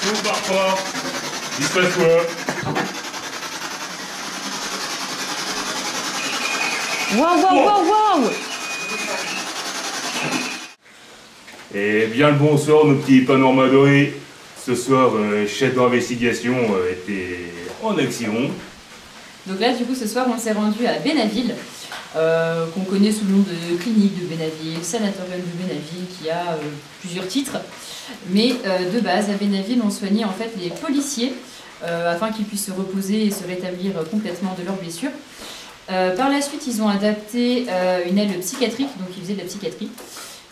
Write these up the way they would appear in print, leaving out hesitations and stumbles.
Tout part pas. Il se passe quoi? Waouh, waouh, waouh, waouh! Et bien le bonsoir, nos petits panoramas adorés. Ce soir, chef d'investigation était en action. Donc là, du coup, ce soir, on s'est rendu à Bénaville, qu'on connaît sous le nom de clinique de Bénaville, sanatorium de Bénaville, qui a plusieurs titres. Mais de base, à Bénaville, on soignait en fait les policiers afin qu'ils puissent se reposer et se rétablir complètement de leurs blessures. Par la suite, ils ont adapté une aile psychiatrique, donc ils faisaient de la psychiatrie.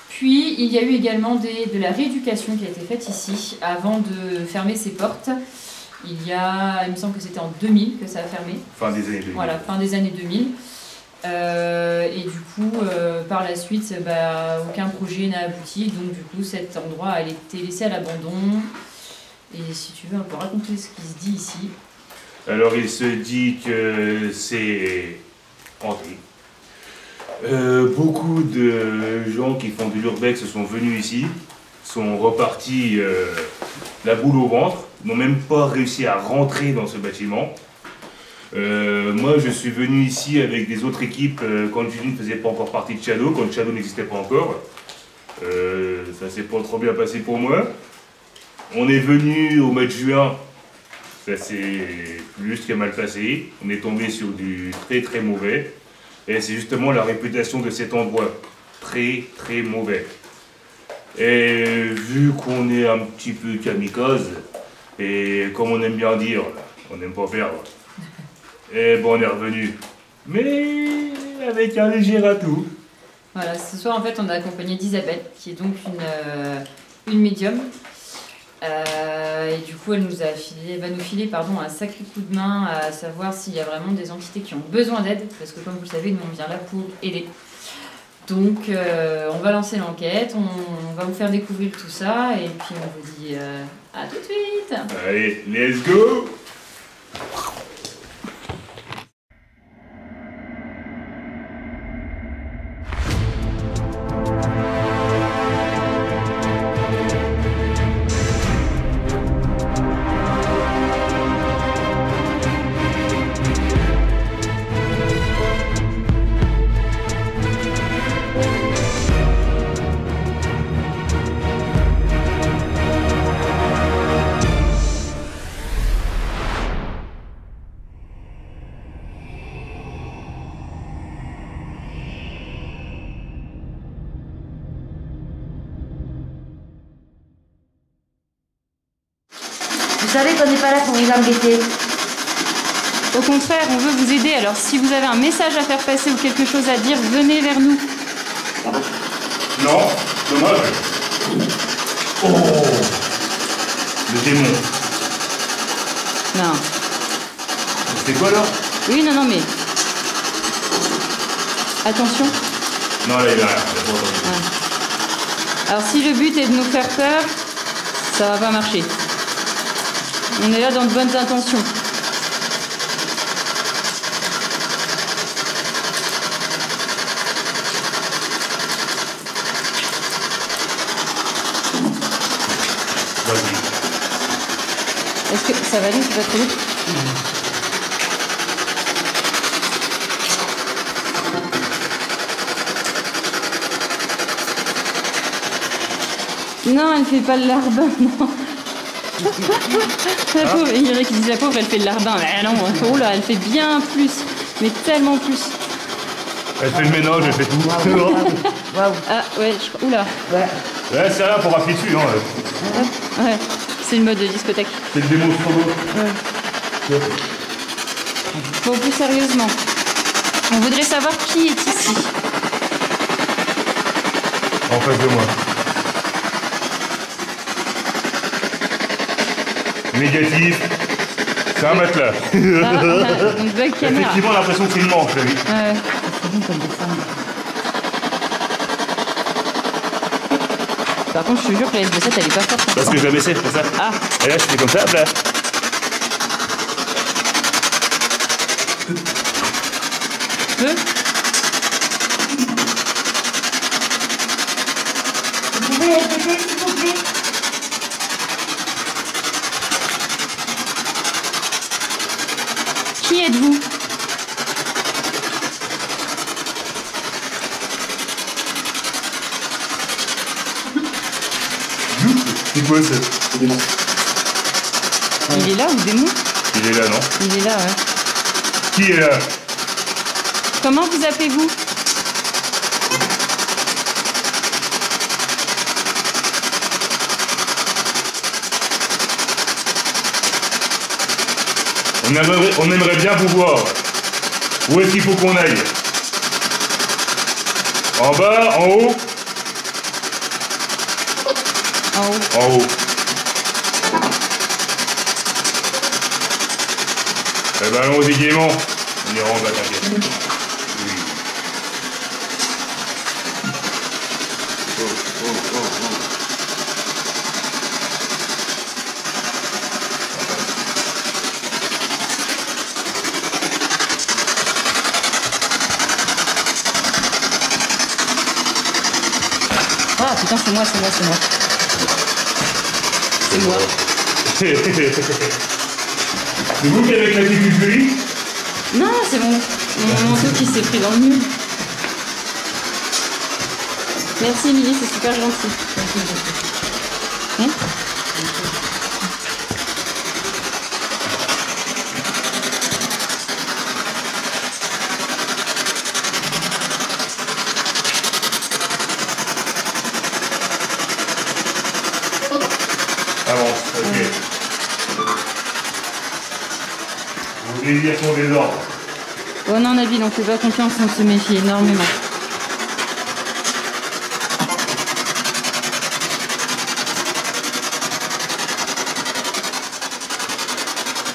Puis, il y a eu également de la rééducation qui a été faite ici, avant de fermer ses portes. Il me semble que c'était en 2000 que ça a fermé. Fin des années 2000. Voilà, fin des années 2000. Et du coup, par la suite, aucun projet n'a abouti. Donc du coup, cet endroit a été laissé à l'abandon. Et si tu veux, on peut raconter ce qui se dit ici. Alors, il se dit que c'est hanté. Beaucoup de gens qui font de l'urbex sont venus ici, sont repartis la boule au ventre, n'ont même pas réussi à rentrer dans ce bâtiment. Moi, je suis venu ici avec des autres équipes quand Julie ne faisait pas encore partie de Shadow, quand Shadow n'existait pas encore. Ça s'est pas trop bien passé pour moi. On est venu au mois de juin, ça s'est plus que mal passé. On est tombé sur du très très mauvais. Et c'est justement la réputation de cet endroit, très très mauvais. Et vu qu'on est un petit peu kamikaze, et comme on aime bien dire, on n'aime pas perdre, et bon on est revenu, mais avec un léger atout. Voilà, ce soir en fait on a accompagné d'Isabelle, qui est donc une médium. Et du coup, elle va nous filer un sacré coup de main à savoir s'il y a vraiment des entités qui ont besoin d'aide, parce que comme vous le savez, nous on vient là pour aider. Donc on va lancer l'enquête, on va vous faire découvrir tout ça, et puis on vous dit à tout de suite. Allez, let's go! Vous savez qu'on n'est pas là pour vous embêter. Au contraire, on veut vous aider, alors si vous avez un message à faire passer ou quelque chose à dire, venez vers nous. Non, dommage. Oh, le démon. Non. C'est quoi là? Oui, non, mais... Attention. Non, là il a rien. Ouais. Alors si le but est de nous faire peur, ça va pas marcher. On est là dans de bonnes intentions. Vas-y. Est-ce que ça va aller, c'est pas trop vite? Non, elle fait pas le larbin, non. La pauvre, il y en a qui disent la pauvre, elle fait le larbin. Mais non, oh là, elle fait bien plus, mais tellement plus. Elle fait le ménage, elle fait tout. Waouh. Ah ouais, je crois. Oula. Ouais. Ouais, c'est là pour appuyer dessus. Hein. Ouais, c'est le mode de discothèque. C'est le démon sur l'eau. Ouais. Bon, plus sérieusement, on voudrait savoir qui est ici. En face de moi. Négatif. C'est un matelas. Donc belle caméra. Effectivement, l'impression que c'est une manche, t'as vu. Ouais. C'est bon comme descendre. Par contre, je te jure que la SB7 elle est pas forte. Parce que je la baissais, c'est ça. Ah. Et là, je fais comme ça, hop là. Peu. Vous pouvez répéter, s'il vous plaît? Qui bosse? Il est là ou démon? Il est là, non? Il est là, ouais. Qui est là? Comment vous appelez-vous? On aimerait bien vous voir. Où est-ce qu'il faut qu'on aille? En bas, en haut? En haut. En haut. Eh ben allons-y gaiement. On ira en bas, t'inquiète. Oui. Ah putain, c'est moi. C'est moi. C'est vous qui avez claqué du jury? Non, c'est mon manteau qui s'est pris dans le mur. Merci Émilie, c'est super gentil. Hein? Avance, ok. Vous voulez dire son désordre? Oh non, Nabil, on fait pas confiance, on se méfie énormément.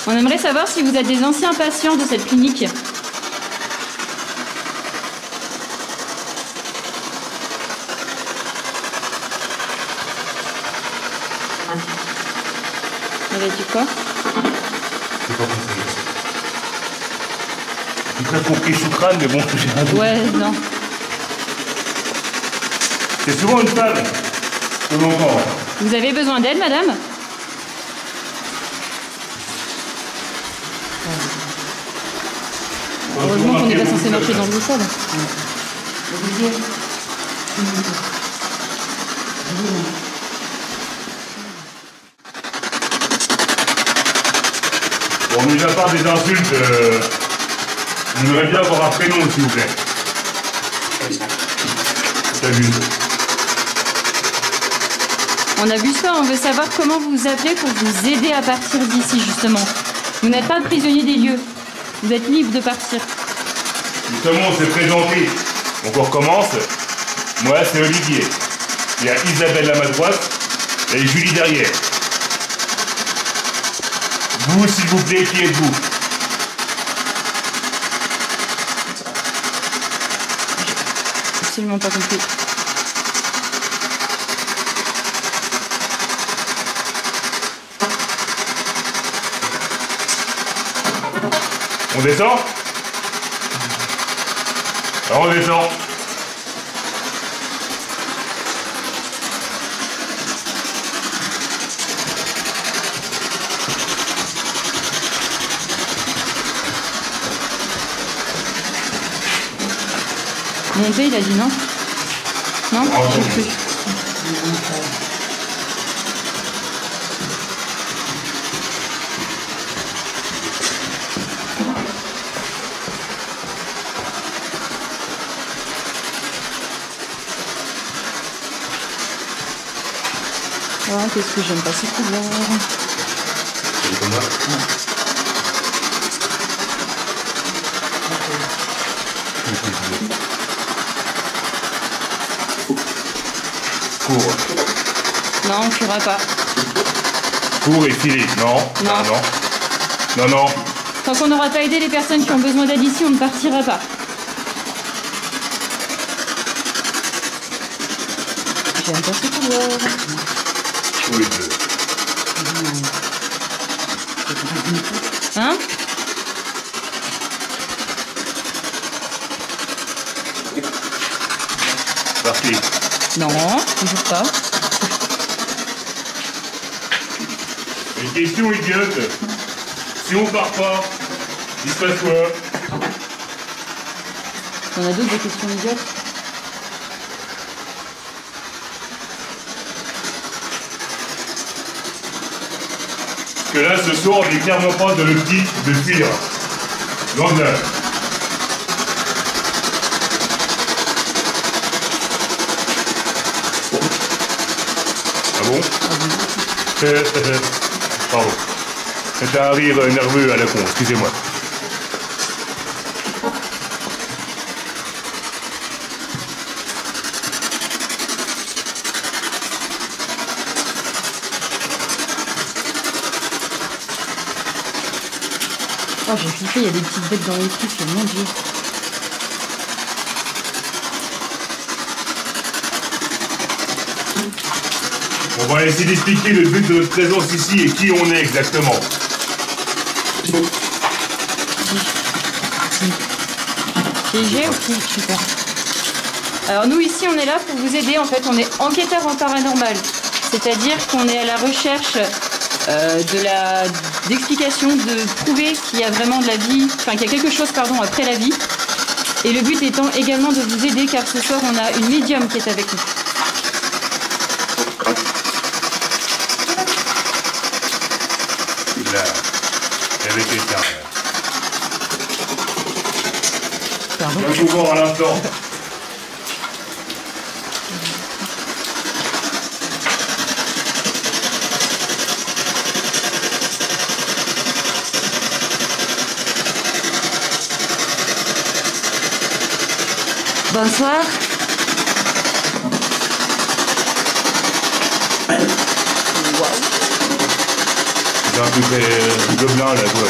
On aimerait savoir si vous êtes des anciens patients de cette clinique. Elle a dit quoi? J'ai pas compris. J'ai très compris Choukran, mais bon, j'ai un doute. Ouais, non. C'est souvent une femme. Que l'on entend. Vous avez besoin d'aide, madame? Heureusement qu'on n'est pas censé marcher dans le sol. Bon, mis à part des insultes, on aimerait bien avoir un prénom, s'il vous plaît. Salut. On a vu ça, on veut savoir comment vous vous appelez pour vous aider à partir d'ici, justement. Vous n'êtes pas prisonnier des lieux. Vous êtes libre de partir. Justement, on s'est présenté. Donc on recommence. Moi, c'est Olivier. Il y a Isabelle à ma droite et Julie derrière. Vous, s'il vous plaît, qui êtes-vous? Absolument pas compris. On descend? Alors on descend. Monter, il a dit non. Non, Oh, j'ai non. cru. Oh, qu'est-ce que j'aime pas ces couleurs. Cours. Non, on tuera pas. Cours et filer. Non. Non. Non. Non, non. Tant qu'on n'aura pas aidé les personnes qui ont besoin d'aide ici, on ne partira pas. J'aime pas ces couleurs. Oui, deux. Hein? Parti. Non, toujours pas. Une question idiote. Si on part pas, il se passe quoi? On a d'autres des questions idiotes. que là, ce soir, on n'est clairement pas dans l'optique de fuir. Loin de là. Ah bon? Pardon. C'est un rire nerveux à la con, excusez-moi. Oh, j'ai flippé, il y a des petites bêtes dans les trucs, mon dieu. On va essayer d'expliquer le but de notre présence ici et qui on est exactement. Piégé ou qui? Super. Alors nous ici on est là pour vous aider, en fait on est enquêteurs en paranormal. C'est-à-dire qu'on est à la recherche d'explications, de prouver qu'il y a vraiment de la vie, enfin qu'il y a quelque chose pardon après la vie. Et le but étant également de vous aider car ce soir on a une médium qui est avec nous. Là, avec quelqu'un. Pardon. On va vous voir à l'instant. Bonsoir. C'est un truc gobelin là, quoi.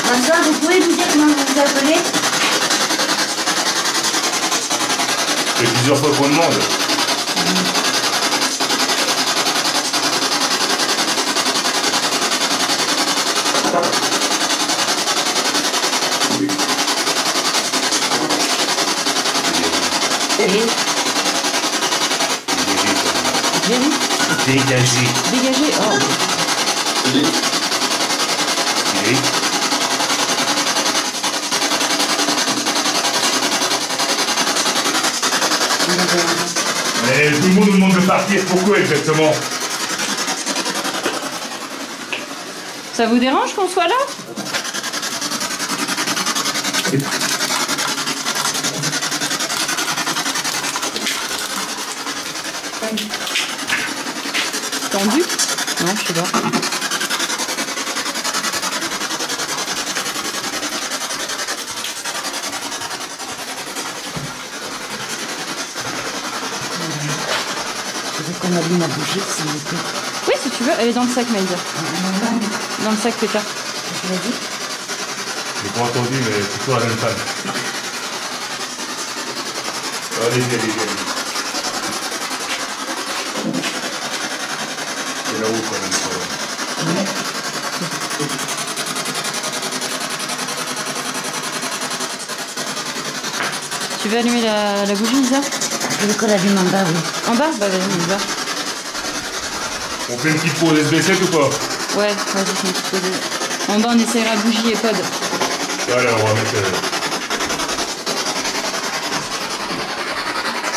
Bonsoir, vous pouvez nous dire comment vous vous appelez? C'est plusieurs fois qu'on demande. Dégagé. Dégagez. Oh. Mais tout le monde nous demande de partir. Pourquoi exactement? Ça vous dérange qu'on soit là? Tendu? Non, je sais pas. Je veux qu'on allume la bougie, s'il vous plaît. Oui, si tu veux, elle est dans le sac, Maïsa. Dans le sac, Péta. Tu l'as dit? J'ai pas entendu, mais c'est toi la même femme. Allez-y, allez-y. C'est là-haut quand même. Tu veux allumer la bougie, Lisa? Je veux qu'on l'allume en bas, oui. En bas? Bah vas-y, Lisa. On fait une petite pause SB7 ou pas? Ouais, vas-y, c'est une petite pause. En bas, on essaiera bougie et pod. Voilà, on va mettre...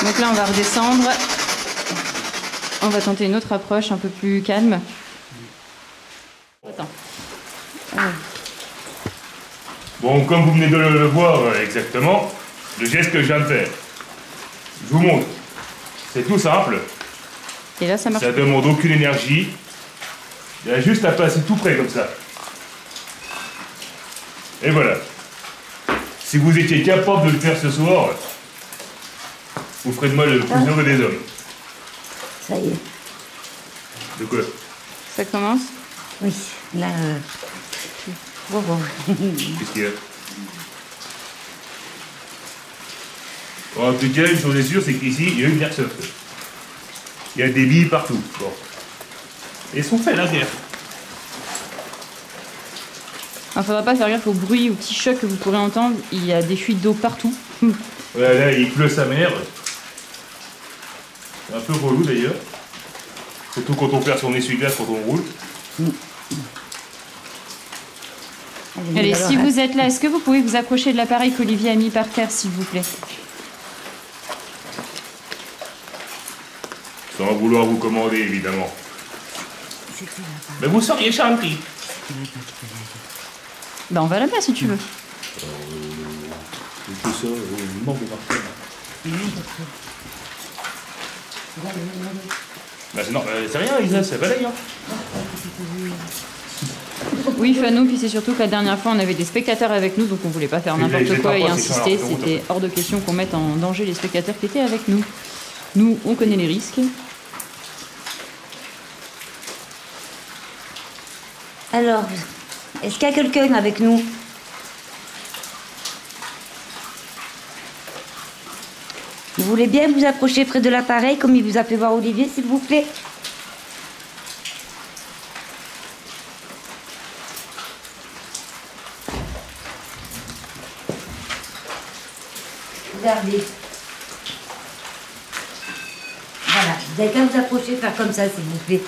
Donc là, on va redescendre. On va tenter une autre approche un peu plus calme. Attends. Bon, comme vous venez de le voir exactement, le geste que je viens de faire, je vous montre. C'est tout simple. Et là, ça marche. Ça demande aucune énergie. Il y a juste à passer tout près comme ça. Et voilà. Si vous étiez capable de le faire ce soir, vous ferez de moi le plus heureux des hommes. Ça y est. De quoi? Ça commence? Oui, là... Bon, bon. Qu'est-ce qu'il y a? Bon, en tout cas, une chose est sûre, c'est qu'ici, il y a eu une airsoft. Il y a des billes partout. Bon. Et elles sont faites la guerre. Il ne faudra pas faire gaffe au bruit, au petit choc que vous pourrez entendre. Il y a des fuites d'eau partout. Voilà, là, il pleut sa mère. C'est un peu relou d'ailleurs. Surtout quand on perd son essuie-glace quand on roule. Allez, si vous êtes là, est-ce que vous pouvez vous approcher de l'appareil qu'Olivier a mis par terre, s'il vous plaît? Sans vouloir vous commander, évidemment. Mais vous seriez gentil. Ben, on va là-bas si tu veux. Tout ça, bah c'est non, c'est rien, Isa, ça balaye. Hein. Oui, Fanou, puis c'est surtout que la dernière fois, on avait des spectateurs avec nous, donc on voulait pas faire n'importe quoi et insister. C'était hors de question qu'on mette en danger les spectateurs qui étaient avec nous. Nous, on connaît les risques. Alors, est-ce qu'il y a quelqu'un avec nous? Vous voulez bien vous approcher près de l'appareil, comme il vous a fait voir Olivier, s'il vous plaît? Regardez. Voilà, vous avez qu'à vous approcher, faire comme ça, s'il vous plaît.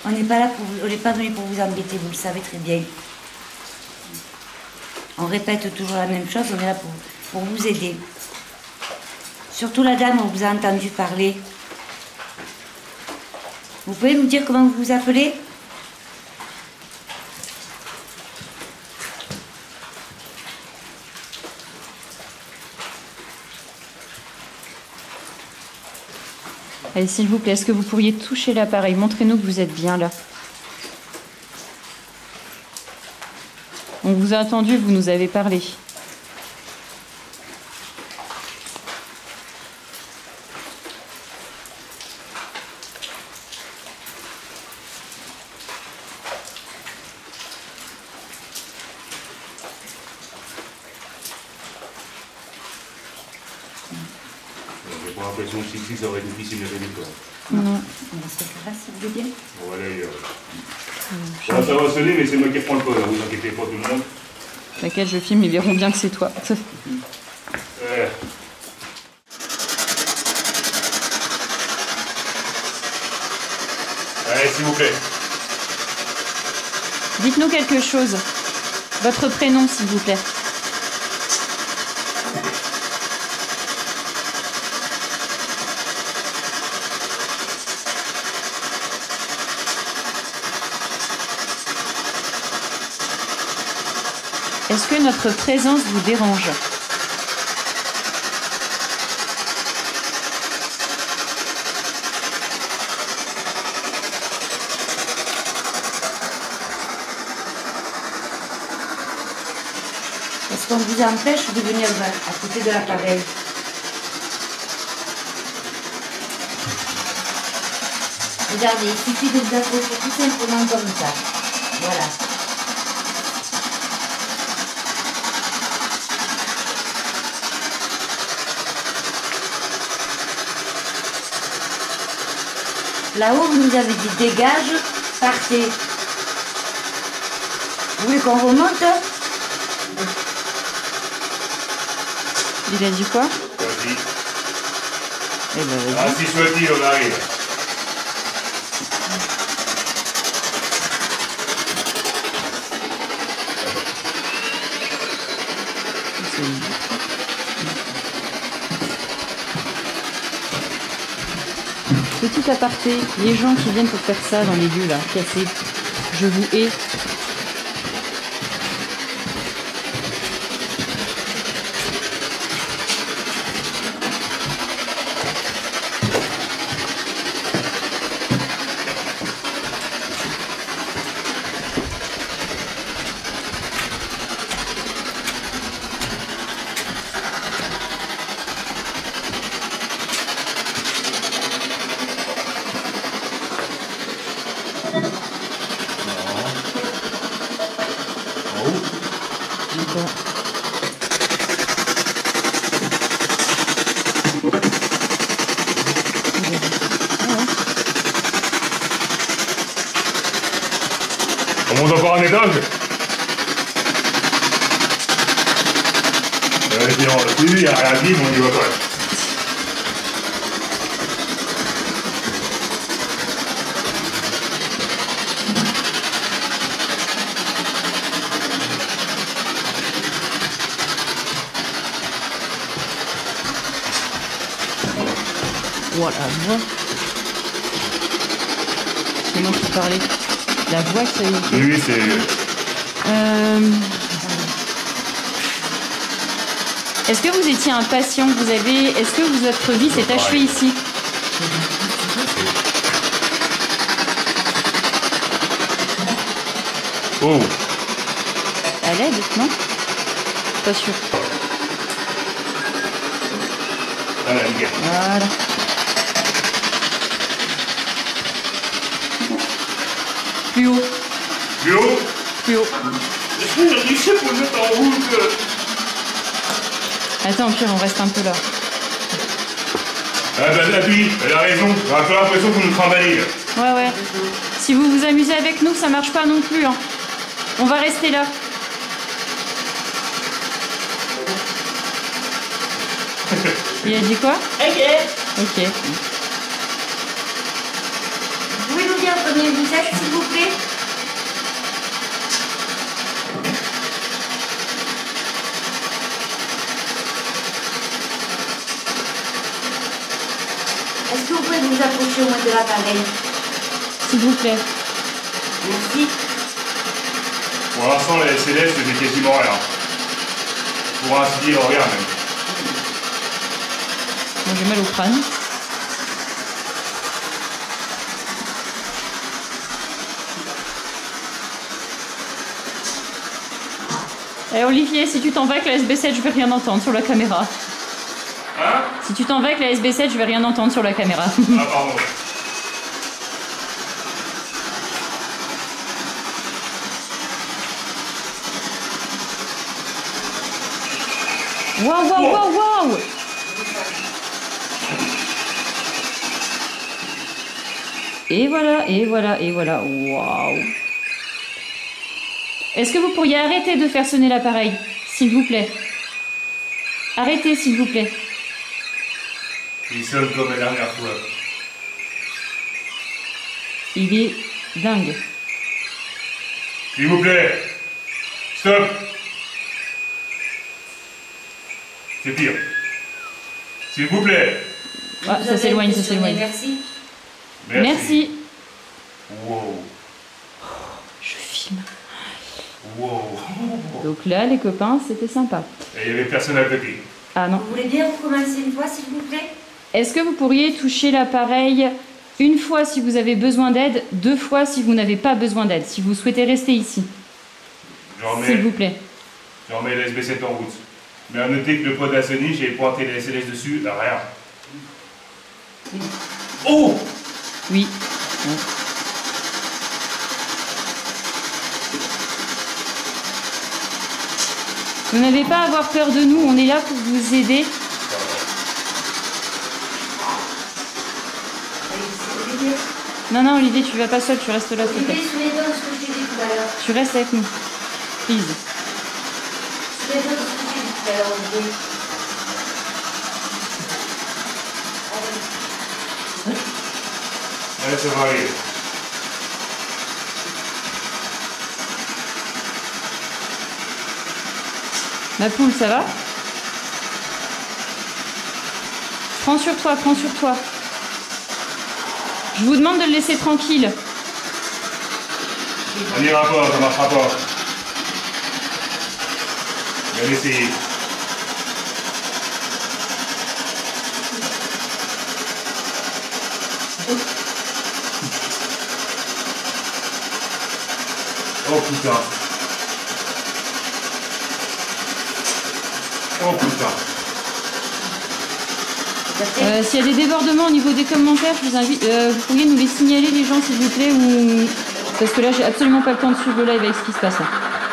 On n'est pas là pour vous, on n'est pas venu pour vous embêter, vous le savez très bien. On répète toujours la même chose, on est là pour vous aider. Surtout la dame, on vous a entendu parler. Vous pouvez nous dire comment vous vous appelez? Allez, s'il vous plaît, est-ce que vous pourriez toucher l'appareil? Montrez-nous que vous êtes bien là. On vous a entendu, vous nous avez parlé. J'ai pas l'impression que ici, ça aurait été difficile de régler quoi. Non. C'est grâce, vous voulez bien? On va aller ailleurs. Ça va sonner, mais c'est moi qui reprends le code, ne vous inquiétez pas tout le monde. T'inquiète, je filme, ils verront bien que c'est toi. Allez, s'il vous plaît. Dites-nous quelque chose. Votre prénom, s'il vous plaît. Est-ce que notre présence vous dérange? Est-ce qu'on vous empêche de venir à côté de l'appareil? Regardez, il suffit de vous approcher tout simplement comme ça. Voilà. Là-haut, vous nous avez dit dégage, partez. Vous voulez qu'on remonte? Il a dit quoi? Vas-y. Eh ben, vas-y. Ainsi soit-il, on arrive. Petit aparté, les gens qui viennent pour faire ça dans les lieux là, cassés, je vous hais. On monte encore un étage. Oui, il n'y a rien dit, mais on y va pas. Voilà, la voix. C'est moi qui parlais. La voix, ça y est. Oui, c'est... Est-ce que vous étiez impatient? Est-ce que votre vie s'est achevée ici? Oh. À l'aide, non? Pas sûr. Voilà, nickel. Voilà. Plus haut. Plus haut. Plus haut. Est-ce que j'ai réussi pour le mettre en route? Attends, Pierre, on reste un peu là. Ah bah David, elle a raison. On a pas l'impression qu'on nous trimballe. Ouais, ouais. Si vous vous amusez avec nous, ça marche pas non plus. Hein. On va rester là. Il a dit quoi? Ok. Vous pouvez nous dire combien vous êtes, s'il vous plaît? Est-ce que vous pouvez vous approcher au moins de l'appareil? S'il vous plaît. Merci. Pour l'instant, la SLS, c'est quasiment rien. Pour ainsi dire, rien même. Bon, j'ai mal au crâne. Eh Olivier, si tu t'en vas avec la SB7, je vais rien entendre sur la caméra. Hein? Si tu t'en vas avec la SB7, je vais rien entendre sur la caméra. Ah, pardon. Waouh, waouh, waouh, waouh! Et voilà, et voilà, et voilà. Waouh! Est-ce que vous pourriez arrêter de faire sonner l'appareil, s'il vous plaît? Arrêtez, s'il vous plaît. Il sonne comme la dernière fois. Il est dingue. S'il vous plaît. Stop. C'est pire. S'il vous plaît. Ah, ça s'éloigne, ça s'éloigne. Merci. Merci. Wow. Je filme. Wow. Donc là, les copains, c'était sympa. Et il n'y avait personne à côté. Ah non. Vous voulez bien recommencer une fois, s'il vous plaît? Est-ce que vous pourriez toucher l'appareil une fois si vous avez besoin d'aide, 2 fois si vous n'avez pas besoin d'aide, si vous souhaitez rester ici? S'il vous plaît. Je remets la SB7 en route. Mais à noter que le pod a sonné, j'ai pointé la SLS dessus, là, rien. Oh! Oui. Vous n'avez pas à avoir peur de nous, on est là pour vous aider. Non, non, Olivier, tu vas pas seul, tu restes là, s'il te plaît. Olivier, souvenez-toi de ce que je t'ai dit tout à l'heure. Tu restes avec nous. Please. Souvenez-toi de ce que je t'ai dit tout à l'heure, Olivier. Allez, ça va aller. Ma poule, ça va? Prends sur toi, prends sur toi. Je vous demande de le laisser tranquille. On n'ira pas, ça marchera pas. On va l'essayer. Oh putain. Oh putain. S'il y a des débordements au niveau des commentaires, je vous invite, vous pourriez nous les signaler, les gens, s'il vous plaît, ou... Parce que là, j'ai absolument pas le temps de suivre le live avec ce qui se passe là.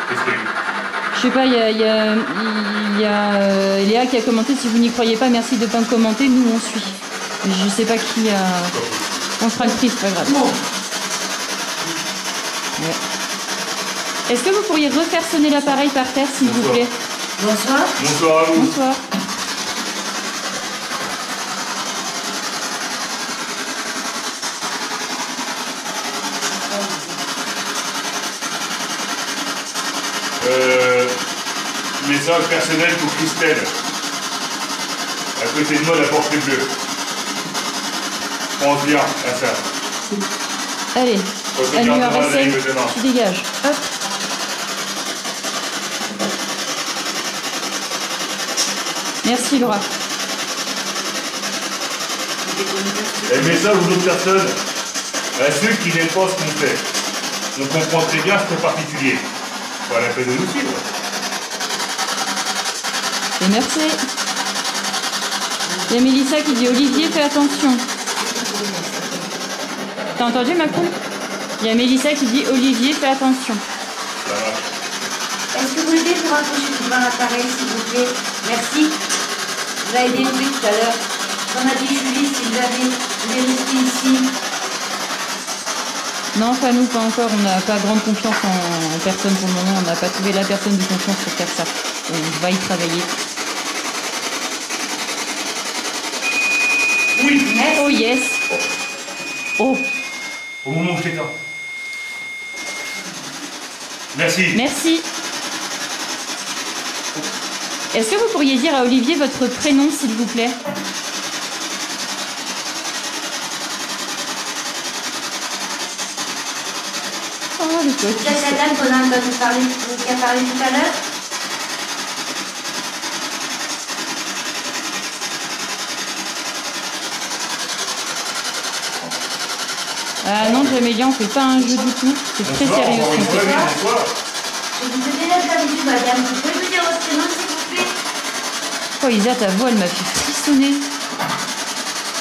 Qu'est-ce qu'il y a eu? Je sais pas, il y a Léa qui a commenté, si vous n'y croyez pas, merci de pas commenter, nous on suit. Je sais pas qui a... On fera le prix, c'est pas grave. Ouais. Est-ce que vous pourriez refaire sonner l'appareil par terre, s'il vous plaît? Bonsoir. Bonsoir à vous. Bonsoir. Message personnel pour Christelle. À côté de moi, la porte est bleue. Pense bien à ça. Allez, On se annuaire gardera la vaisselle, ligne demain. tu dégages. Hop. Merci Laura. Et message aux autres personnes, à ceux qui n'aiment pas ce qu'on fait. On comprend très bien ce particulier. Pas la peine de nous suivre. Et merci. Il y a Mélissa qui dit Olivier, fais attention. T'as entendu Macron? Il y a Mélissa qui dit Olivier, fais attention. Ça va. Est-ce que vous voulez vous rapprocher devant l'appareil, s'il vous plaît? Merci. Vous avez aidé Louis tout à l'heure. Comme a dit Julie, si vous voulez rester ici. Non, pas nous, pas encore. On n'a pas grande confiance en personne pour le moment. On n'a pas trouvé la personne de confiance pour faire ça. On va y travailler. Oui. Merci. Oh yes. Oh, Au moment où je t'éteins. Merci. merci. Est-ce que vous pourriez dire à Olivier votre prénom, s'il vous plaît? Oh, le coach. Vous êtes la dame qu'on a entendu parler, qui a parlé tout à l'heure? Ah non, Jamélia, on fait pas un jeu du tout. C'est très Bonsoir, sérieux encore ce une qu'on fois, fait. oui, bonsoir. Je vous ai déjà perdu, madame. Vous pouvez me dire votre prénom, s'il vous plaît? Oh Isa, ta voix, elle m'a fait frissonner.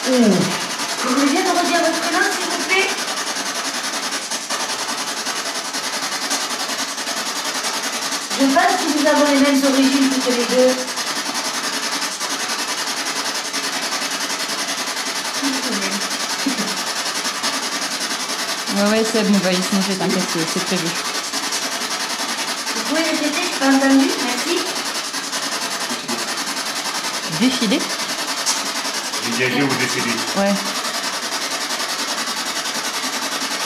Vous voulez bien me redire votre prénom, s'il vous plaît? Je pense que nous avons les mêmes origines toutes les deux. Ouais, c'est bon, on va y se manger, t'inquiète, c'est prévu. Vous pouvez répéter, je n'ai pas entendu, merci. Défilé? Dégagez ou décédez. Ouais.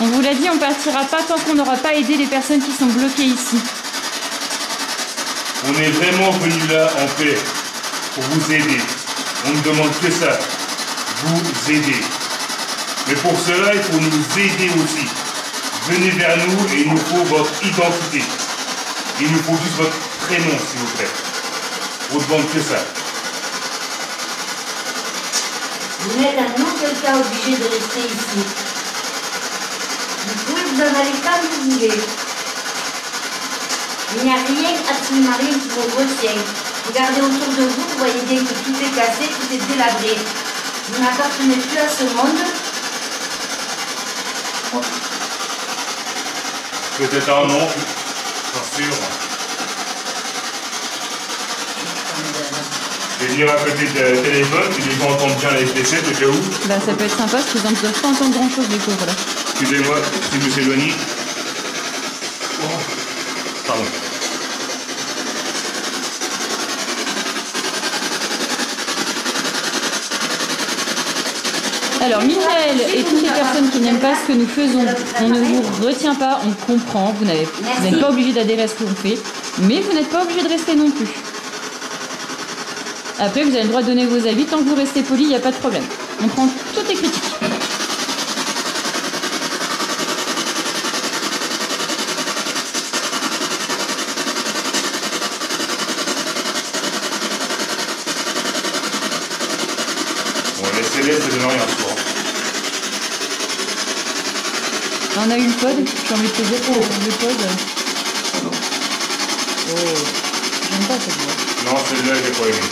On vous l'a dit, on partira pas tant qu'on n'aura pas aidé les personnes qui sont bloquées ici. On est vraiment venu là en paix pour vous aider. On ne demande que ça. Vous aider. Mais pour cela, il faut nous aider aussi. Venez vers nous et il nous faut votre identité. Il nous faut juste votre prénom, s'il vous plaît. On ne demande que ça. Vous n'êtes en aucun cas obligé de rester ici. Vous pouvez vous en aller comme vous voulez. Il n'y a rien, absolument rien qui vous retient. Regardez autour de vous, vous voyez bien que tout est cassé, tout est délabré. Vous n'appartenez plus à ce monde. Peut-être un nom, bien sûr. Je vais venir à côté de téléphone, si les gens entendent bien la FT7, au cas où. Bah ça peut être sympa, parce qu'ils ne doivent pas entendre grand chose les pauvres là. Excusez-moi, si vous s'éloignez. Pardon. Alors Michael et toutes les personnes qui n'aiment pas ce que nous faisons, on ne vous retient pas, on comprend, vous n'êtes pas obligé d'adhérer à ce qu'on fait, mais vous n'êtes pas obligé de rester non plus. Après, vous avez le droit de donner vos avis, tant que vous restez poli, il n'y a pas de problème. On prend toutes les critiques. Bon, les CD, ça donne rien souvent. On a eu le pod, j'ai envie de te dire pour le pod. Oh, j'aime pas cette voix. Non, celle-là, j'ai pas aimé.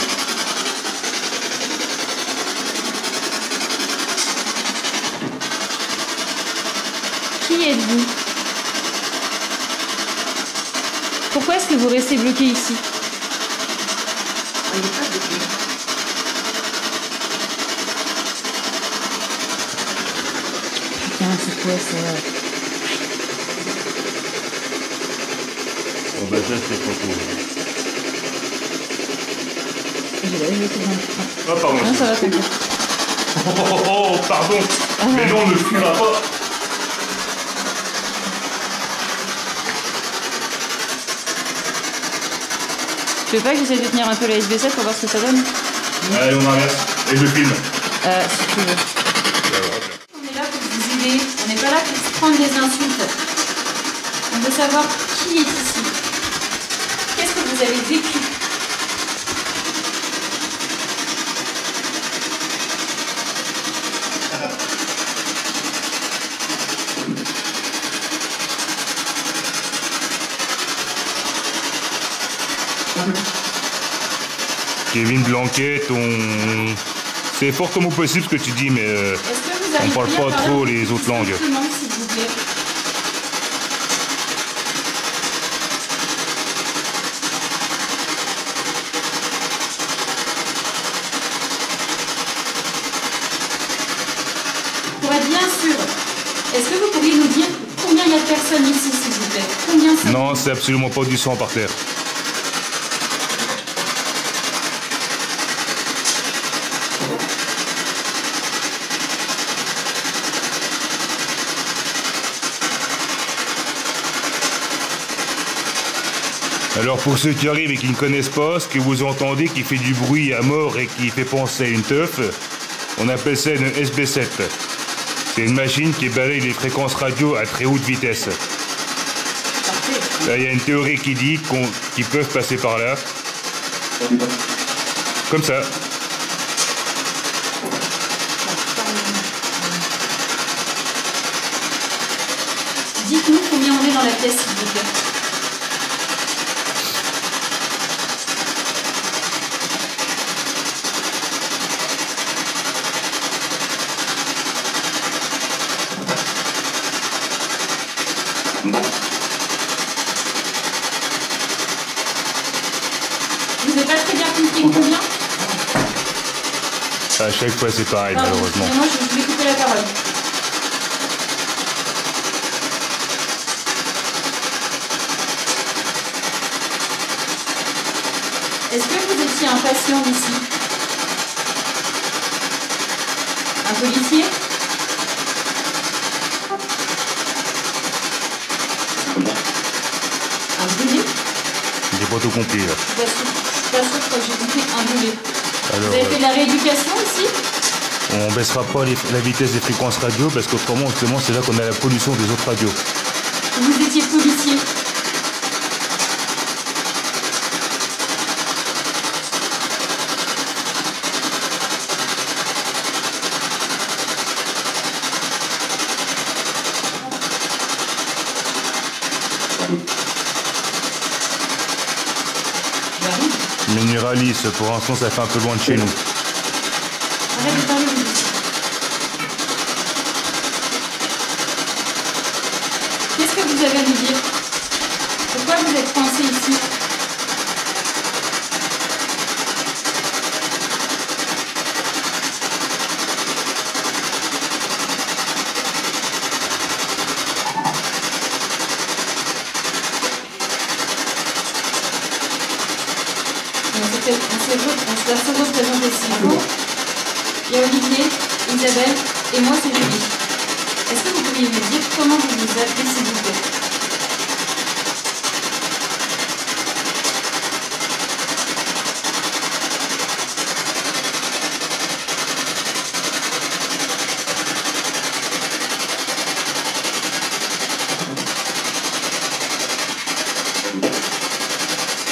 Qui êtes-vous? Pourquoi est-ce que vous restez bloqué ici? On n'est pas bloqué. Putain, c'est quoi ça? Oh bah ça c'est trop cool. Oh, pardon. Non, ça va, t'inquiète. Oh, pardon. Mais non, on ne fuira pas. Tu veux pas que j'essaie de tenir un peu la SB7 pour voir ce que ça donne? Allez, on inverse. Et je filme. Si tu veux. On est là pour vous aider. On n'est pas là pour se prendre des insultes. On veut savoir qui est ici. Qu'est-ce que vous avez vécu? Kevin Blanquette, c'est fortement possible ce que tu dis, mais on parle pas trop les autres langues. S'il vous plaît. Pour être bien sûr, est-ce que vous pourriez nous dire combien il y a de personnes ici, s'il vous plaît? Combien ça? Non, c'est absolument pas du sang par terre. Alors pour ceux qui arrivent et qui ne connaissent pas, ce que vous entendez qui fait du bruit à mort et qui fait penser à une teuf, on appelle ça une SB7. C'est une machine qui balaye les fréquences radio à très haute vitesse. Là, il y a une théorie qui dit qu'ils peuvent passer par là. Comme ça. Dites-nous combien on est dans la pièce, s'il vous plaît. Vous n'avez pas très bien compris combien? À chaque fois c'est pareil, Pardon, malheureusement. Moi je vais couper la parole. Est-ce que vous étiez un patient ici? Un policier? Un brûlé? J'ai pas tout compris là. Je suis pas sûre que j'ai compris un brûlé. Alors, Vous avez fait de la rééducation ici? on baissera pas la vitesse des fréquences radio parce qu'autrement, justement, c'est là qu'on a la pollution des autres radios. Vous étiez policier? J'arrive. Mineralis, pour l'instant, ça fait un peu loin de chez nous. Arrête de parler, Lucie. Qu'est-ce que vous avez à nous dire? Pourquoi vous êtes coincé ici? On va se représenter ici. Il y a Olivier, Isabelle et moi c'est Julie. Est-ce que vous pourriez me dire comment vous vous appelez, s'il vous plaît?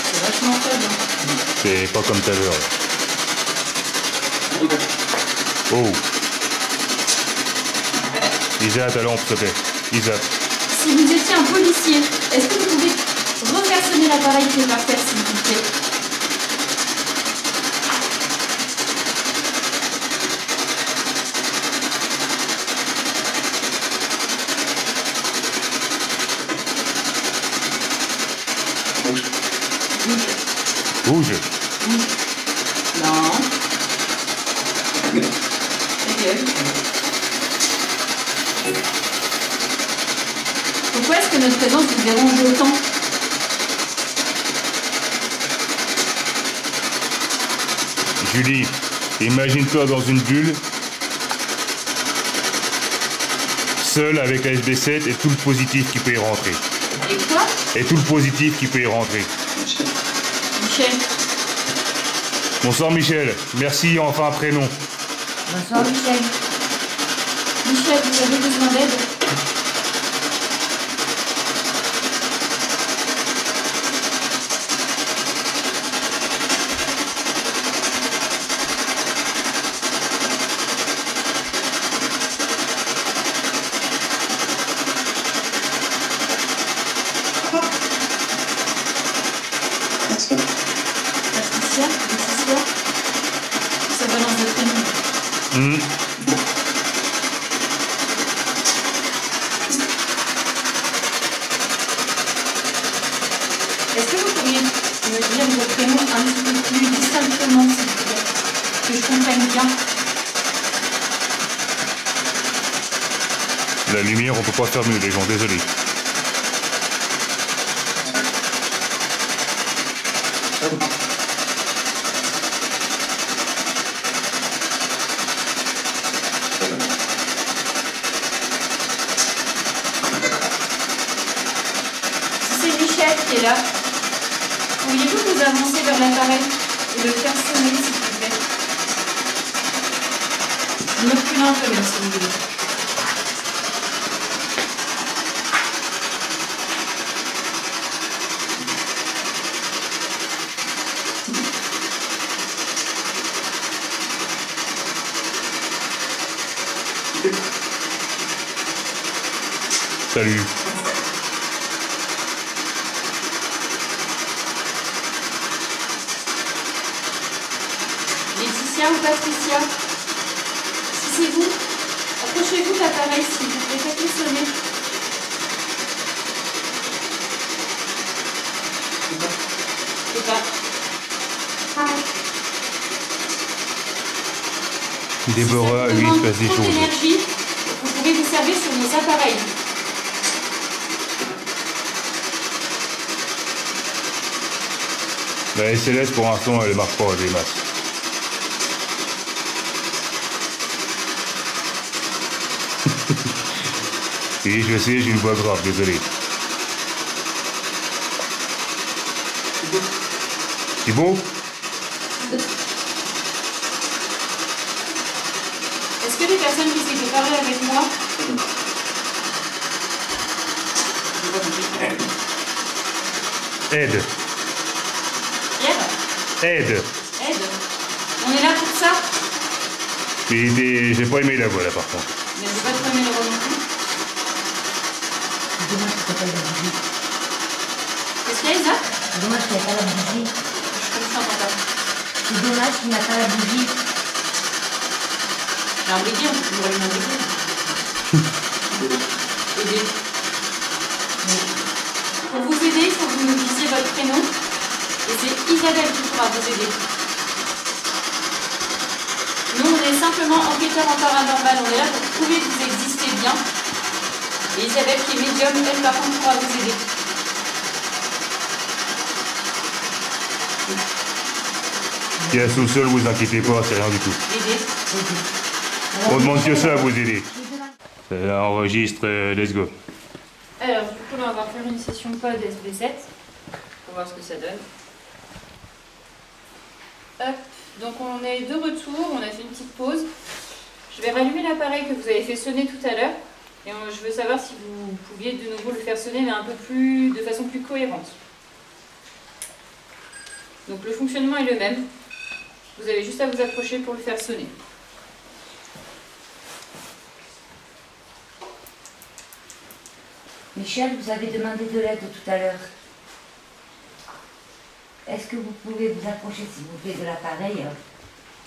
C'est vachement faible. C'est pas comme tout à l'heure. Oh. Isa, ta lampe, s'il te plaît. Isa. Si vous étiez un policier, est-ce que vous pouvez refaire sonner l'appareil qui est par terre, s'il vous plaît? Bouge. Non. Ta gueule. Pourquoi est-ce que notre présence vous dérange autant? Julie, imagine-toi dans une bulle, seul avec la SB7 et tout le positif qui peut y rentrer. Et quoi? Et tout le positif qui peut y rentrer. Michel. Bonsoir Michel, merci, enfin un prénom. Bonsoir Michel. Michel, vous avez besoin d'aide? Patricia, ça balance de prénom. Est-ce que vous pourriez me dire vos prénoms un petit peu plus distinctement, s'il vous plaît, que je comprenne bien? La lumière, on peut pas faire mieux les gens, désolé. Si c'est Michel qui est là, pourriez-vous vous avancer vers l'appareil et le faire sonner, s'il vous plaît? Je me recule un peu, même si vous voulez. Salut. Laetitia ou Patricia? Si c'est vous, approchez-vous de l'appareil, s'il vous plaît, faites-le sonner. Je sais pas. Déborah, Si ça vous lui, il demande se passe des trop choses. d'énergie, vous pouvez vous servir sur nos appareils. La SLS, pour l'instant, elle marche pas, des masses. Et je sais, j'ai une voix grave, désolé. C'est beau? Est-ce que les personnes qui essaient de parler avec moi Aide. Pierre, Aide. aide. On est là pour ça. J'ai pas aimé la voix, là, par contre. Mais je vais pas trop aimer le rôle non plus. C'est dommage qu'il n'y ait pas la bougie. Qu'est-ce qu'il y a, Isa? C'est dommage qu'il n'y ait pas la bougie. Je comprends pas. C'est dommage qu'il n'y a pas la bougie. J'ai un briquet, on peut toujours allumer un briquet. Aider. Pour vous aider, il faut que vous nous disiez votre prénom. Et c'est Isabelle qui pourra vous aider. Nous, on est simplement enquêteurs en paranormal. On est là pour prouver que vous existez bien. Et Isabelle, qui est médium, elle, par contre, pourra vous aider. Il y a sous le sol, vous inquiétez pas, c'est rien du tout. Aider. On demande que ça à vous aider. Ça enregistre, let's go. Alors, du coup, là, on va faire une session code SB7 pour voir ce que ça donne. Hop. Donc, on est de retour, on a fait une petite pause. Je vais rallumer l'appareil que vous avez fait sonner tout à l'heure. Et je veux savoir si vous pouviez de nouveau le faire sonner, mais un peu plus, de façon plus cohérente. Donc, le fonctionnement est le même. Vous avez juste à vous approcher pour le faire sonner. Michel, vous avez demandé de l'aide tout à l'heure. Est-ce que vous pouvez vous approcher, s'il vous plaît, de l'appareil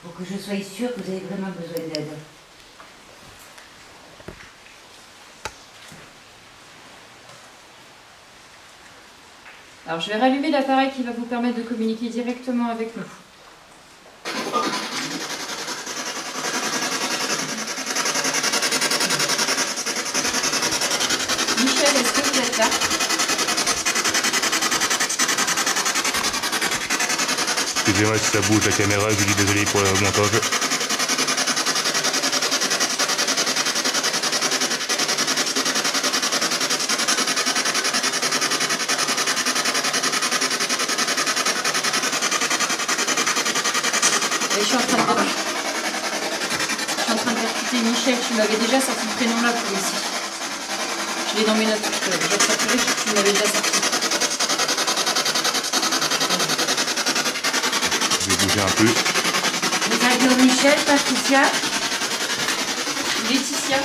pour que je sois sûre que vous avez vraiment besoin d'aide? Alors, je vais rallumer l'appareil qui va vous permettre de communiquer directement avec nous. Michel, est-ce que vous êtes là? Excusez-moi si ça bouge la caméra, je dis désolé pour le montage. Je suis en train de percuter Michel, tu m'avais déjà sorti le prénom là pour ici. Je l'ai dans mes notes, je vais te sortir, tu m'avais déjà sorti. Je vais bouger un peu. Vous avez Michel, Patricia, Laetitia.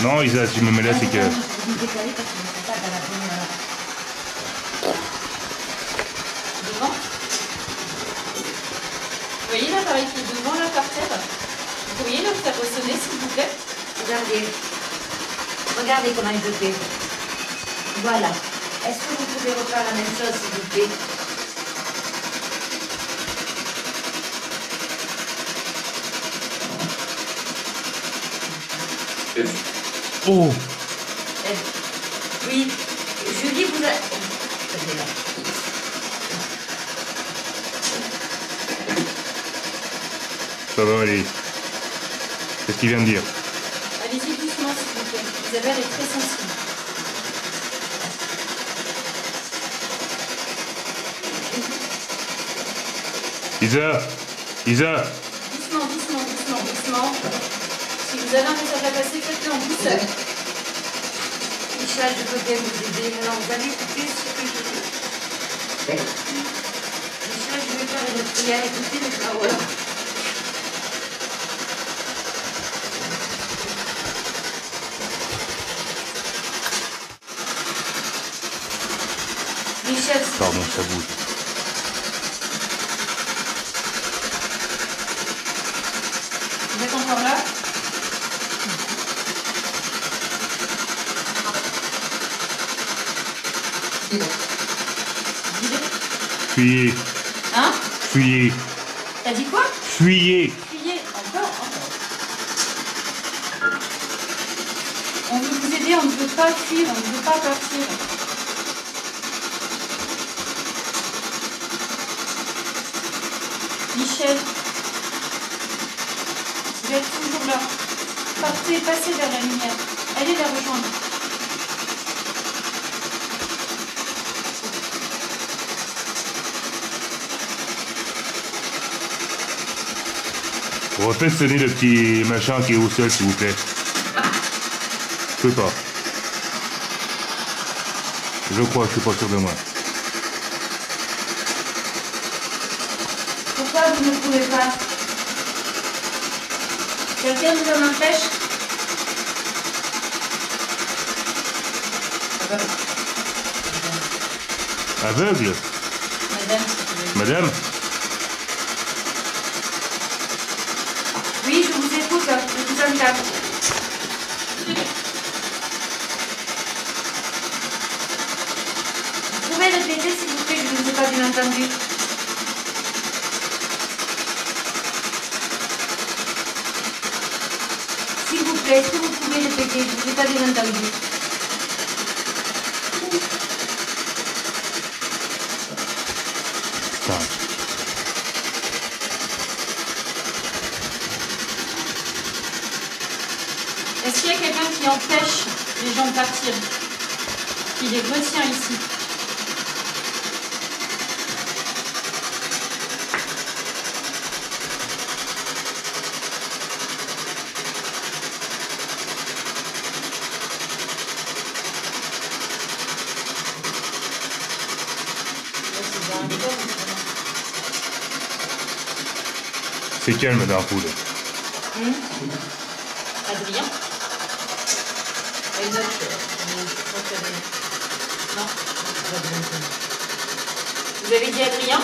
Non, Isa, si je me mets là, c'est que... Vous me décalez parce que je ne sais pas dans la bonne... Devant. Vous voyez l'appareil qui est devant là par terre? Vous pourriez le faire ressonner s'il vous plaît? Regardez. Regardez comment il le fait. Voilà. Est-ce que vous pouvez refaire la même chose, s'il vous plaît? Oh! Oui. Julie, vous a... Regardez là. Ça va aller. Qu'est-ce qu'il vient de dire? Allez-y doucement s'il vous plaît. Isabelle est très sensible. Isa! Isa! Doucement, doucement, doucement, doucement. Si vous avez un message à passer, faites-le en douceur. Michel, je peux bien vous aider. Maintenant, vous avez écouté ce que je veux. Michel, je vais faire une prière. Écoutez les paroles. Michel, Pardon, ça bouge. Vous êtes encore là? Fuyez! Hein? Fuyez! T'as dit quoi? Fuyez! Fuyez. Encore? On veut vous aider, on ne veut pas fuir, on ne veut pas partir. Michel, vous êtes toujours là. Partez, passez vers la lumière. Allez la rejoindre. Refaites sonner le petit machin qui est au sol, s'il vous plaît. Je peux pas. Je crois, je suis pas sûr de moi. pourquoi vous ne pouvez pas? Quelqu'un vous en empêche? Aveugle? Madame, Madame? Oui, je vous écoute, je vous entends. Vous pouvez répéter s'il vous plaît, je ne vous ai pas bien entendu. S'il vous plaît, est-ce que vous pouvez répéter? Je ne vous ai pas bien entendu. Putain. est-ce qu'il y a quelqu'un qui empêche les gens de partir? Qui les retient ici? C'est calme d'un coup, là. Adrien? Et d'autres, Non. Vous avez dit Adrien?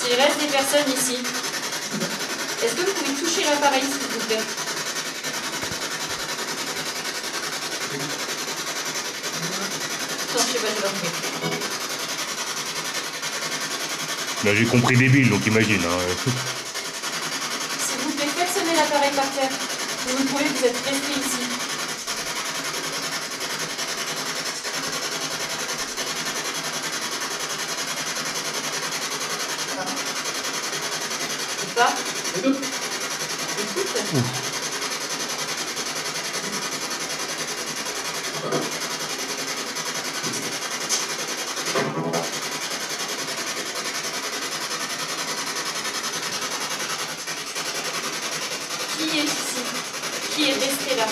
S'il reste des personnes ici, est-ce que vous pouvez toucher l'appareil s'il vous plaît? Non, je sais pas, je vais pas. Là, j'ai compris débile, donc imagine. Hein. S'il vous plaît, faites sonner l'appareil par terre. Vous me prouvez que vous êtes resté ici. Ou pas? Écoute. Qui est ici? Qui est resté là?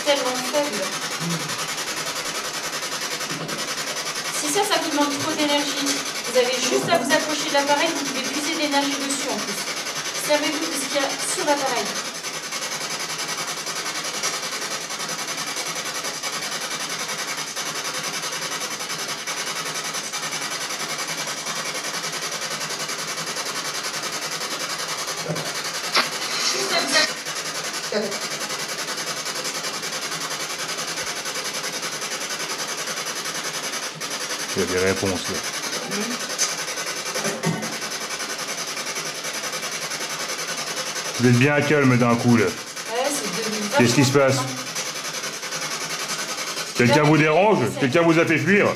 Tellement faible. Si ça vous demande trop d'énergie, vous avez juste à vous approcher de l'appareil, vous pouvez puiser de l'énergie dessus en plus. Servez-vous de ce qu'il y a sur l'appareil. Juste à vous approcher. Il y a des réponses là. Vous êtes bien calme d'un coup là. Ouais, c'est devenu Qu'est-ce qui se passe? vachement Quelqu'un vous dérange? Quelqu'un vous a fait fuir?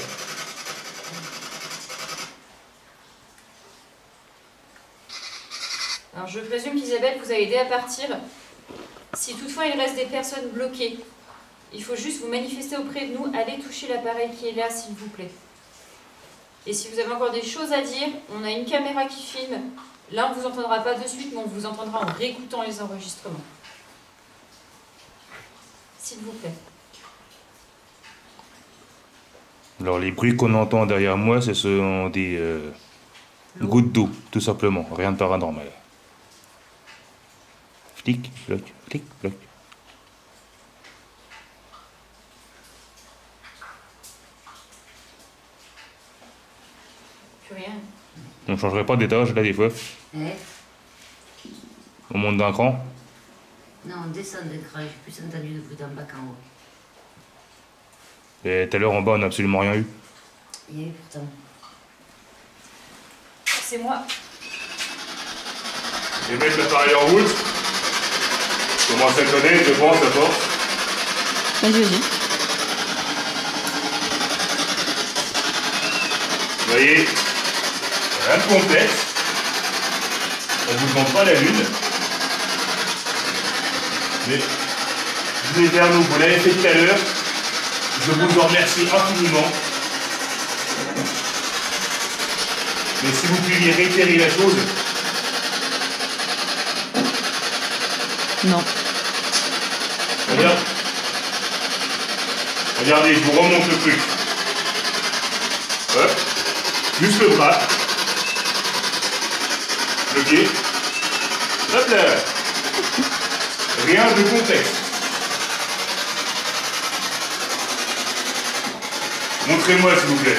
Alors je présume qu'Isabelle vous a aidé à partir. Si toutefois il reste des personnes bloquées, il faut juste vous manifester auprès de nous, allez toucher l'appareil qui est là s'il vous plaît. Et si vous avez encore des choses à dire, on a une caméra qui filme. Là on ne vous entendra pas de suite, mais on vous entendra en réécoutant les enregistrements. S'il vous plaît. Alors les bruits qu'on entend derrière moi, ce sont des gouttes d'eau, tout simplement, rien de paranormal. Flic, bloc, flic, bloc. Plus rien. On changerait pas d'étage là des fois? Ouais. On monte d'un cran? Non, on descend de cran, j'ai plus entendu de bruit en bas qu'en haut. Et tout à l'heure en bas on n'a absolument rien eu. Il y a eu pourtant. C'est moi. Je vais mettre l'appareil en route. Je commence à connaître, je pense, à force. Vas-y. Vous voyez, rien de complexe. On vous demande pas la lune. Mais venez vers nous, vous l'avez fait tout à l'heure. Je vous en remercie infiniment. Mais si vous pouviez réitérer la chose. Non. Regarde. Regardez, je vous remonte le truc. Hop. Juste le bras. Le pied. Hop là. Rien de complexe. Montrez-moi s'il vous plaît.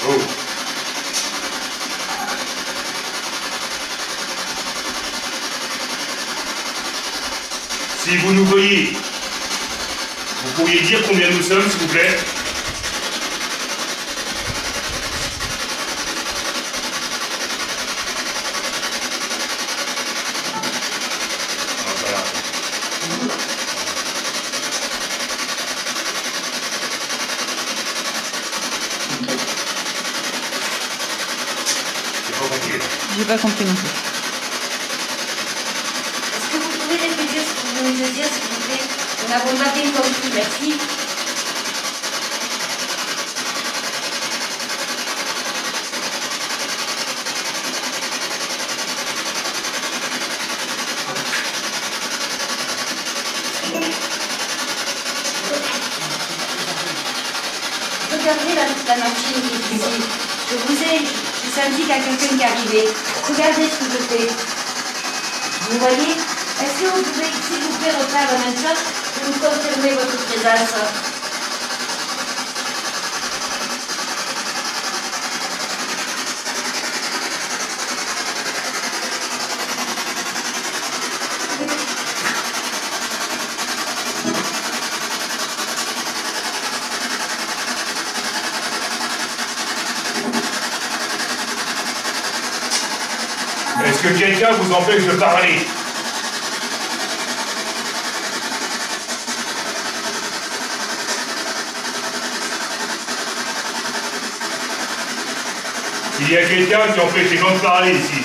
Oh. Si vous nous voyez, vous pourriez dire combien nous sommes, s'il vous plaît? Ah, voilà. C'est pas compliqué. J'ai pas compris non plus. Est-ce que vous pouvez répéter ce que vous venez de dire, s'il vous plaît? On n'a pas bien compris, merci. Regardez la machine qui est ici. J'ai senti qu'il y a quelqu'un qui est arrivé. Regardez s'il vous plaît. Vous voyez? Est-ce que vous pouvez, s'il vous plaît, refaire la même chose pour nous confirmer votre présence? Est-ce que quelqu'un vous empêche de parler? S'il y a quelqu'un qui empêche les gens de parler ici,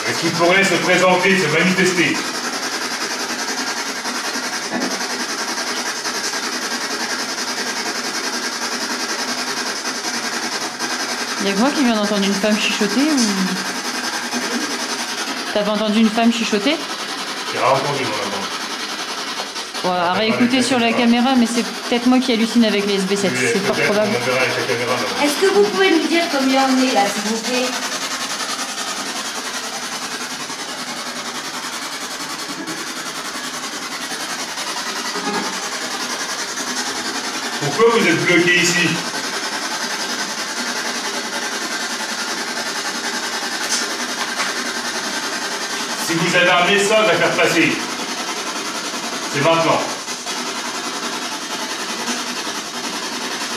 est-ce qu'il pourrait se présenter, se manifester? Il y a que moi qui viens d'entendre une femme chuchoter ou... T'as pas entendu une femme chuchoter? J'ai rien entendu mon avant. Ouais, à réécouter sur la caméra, mais c'est peut-être moi qui hallucine avec les SB7, c'est fort probable. On verra avec la caméra là-bas. Est-ce que vous pouvez nous dire combien on est là, s'il vous plaît? Pourquoi vous êtes bloqué ici? Si vous avez un message à faire passer, c'est maintenant.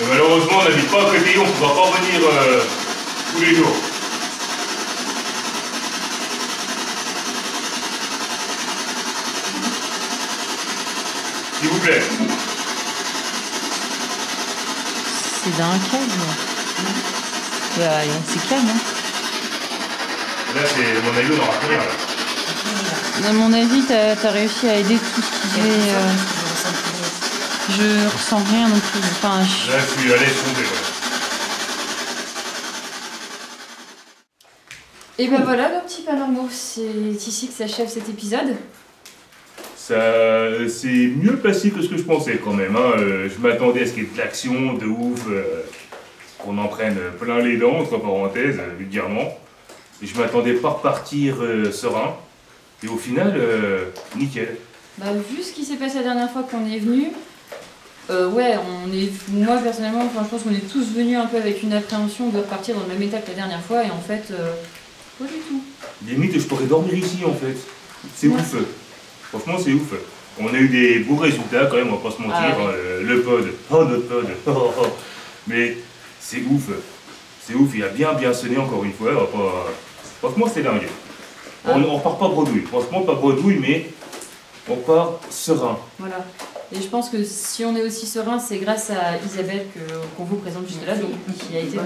Et malheureusement, on n'habite pas à côté, on ne pourra pas venir tous les jours. S'il vous plaît. C'est d'un calme. C'est calme, hein. Là, c'est mon avis, on n'aura plus rien. Là. À mon avis, t'as réussi à aider tout ce qui devait... Je ressens rien non plus. Enfin, Là, je suis à l'aise fondé. Et ben voilà, nos petits paranormaux, c'est ici que s'achève cet épisode. Ça, c'est mieux passé que ce que je pensais quand même. Hein. Je m'attendais à ce qu'il y ait de l'action, de ouf, qu'on en prenne plein les dents, entre parenthèses, vulgairement. Et je m'attendais pas à repartir serein. Et au final, nickel. Bah, vu ce qui s'est passé la dernière fois qu'on est venu, ouais, moi personnellement, enfin, je pense qu'on est tous venus un peu avec une appréhension de repartir dans le même état que la dernière fois, et en fait, pas du tout. Limite, je pourrais dormir ici en fait. C'est ouf. Franchement, c'est ouf. On a eu des beaux résultats quand même, on va pas se mentir. Ah, oui. Le pod, oh notre pod, mais c'est ouf. C'est ouf, il a bien sonné encore une fois. On va pas... Franchement, c'est dingue. On repart pas bredouille. Franchement, pas bredouille, mais on part serein. Voilà. Et je pense que si on est aussi serein, c'est grâce à Isabelle qu'on vous présente juste là, donc, qui a été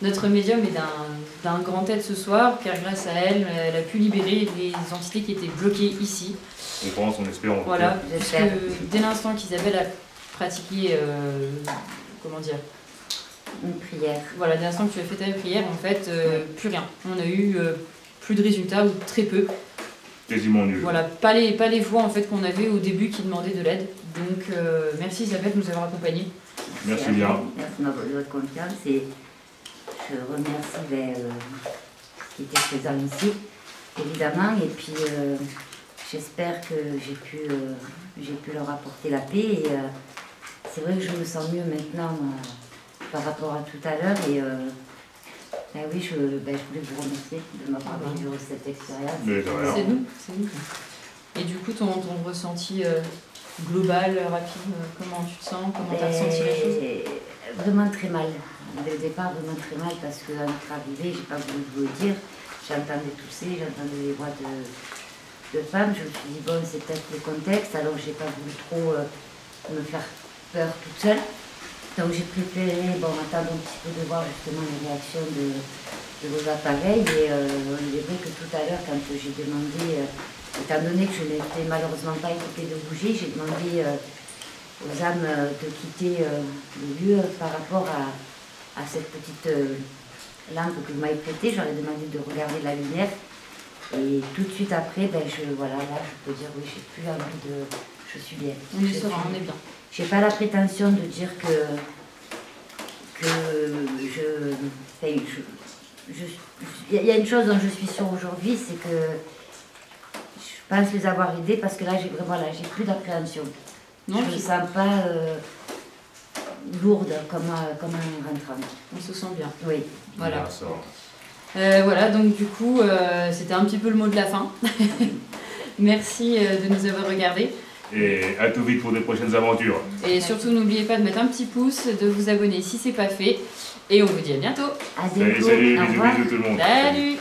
notre médium et d'un grand aide ce soir, car grâce à elle, elle a pu libérer les entités qui étaient bloquées ici. On pense, on espère. Voilà, parce que dès l'instant qu'Isabelle a pratiqué, comment dire, une prière. Voilà, dès l'instant que tu as fait ta prière, en fait, plus rien. On a eu plus de résultats ou très peu. Quasiment nul. Voilà, pas les voix en fait qu'on avait au début qui demandaient de l'aide. Donc merci Isabelle de nous avoir accompagnés. Merci bien. Merci de votre confiance et je remercie qui était présent ici, évidemment, et puis j'espère que j'ai pu leur apporter la paix et c'est vrai que je me sens mieux maintenant par rapport à tout à l'heure et oui, je voulais vous remercier de m'avoir vécu cette expérience. C'est nous. Et du coup, ton ressenti global, rapide, comment tu te sens, comment tu as ressenti les choses? Vraiment très mal. Dès le départ, vraiment très mal parce qu'à notre arrivée, j'ai pas voulu vous le dire, j'entendais tousser, j'entendais les voix de femmes, je me suis dit bon, c'est peut-être le contexte, alors j'ai pas voulu trop me faire peur toute seule. Donc j'ai préféré attendre un petit peu de voir justement les réactions de vos appareils et il est vrai que tout à l'heure quand j'ai demandé, étant donné que je n'étais malheureusement pas équipée de bougies, j'ai demandé aux âmes de quitter le lieu par rapport à cette petite lampe que vous m'avez prêtée, j'aurais demandé de regarder la lumière et tout de suite après, là je peux dire oui, j'ai plus envie de... Je suis bien. On est serein, on est bien. J'ai pas la prétention de dire que il y a une chose dont je suis sûre aujourd'hui, c'est que je pense les avoir aidés parce que là j'ai plus d'appréhension. Je ne me sens pas lourde comme un rentrant. On se sent bien. Oui. Voilà. Voilà, donc du coup, c'était un petit peu le mot de la fin. Merci de nous avoir regardés. Et à tout vite pour des prochaines aventures. Et surtout, n'oubliez pas de mettre un petit pouce, de vous abonner si c'est pas fait. Et on vous dit à bientôt. À Salut, bientôt. salut, Au bisous, revoir. bisous tout le monde. Salut.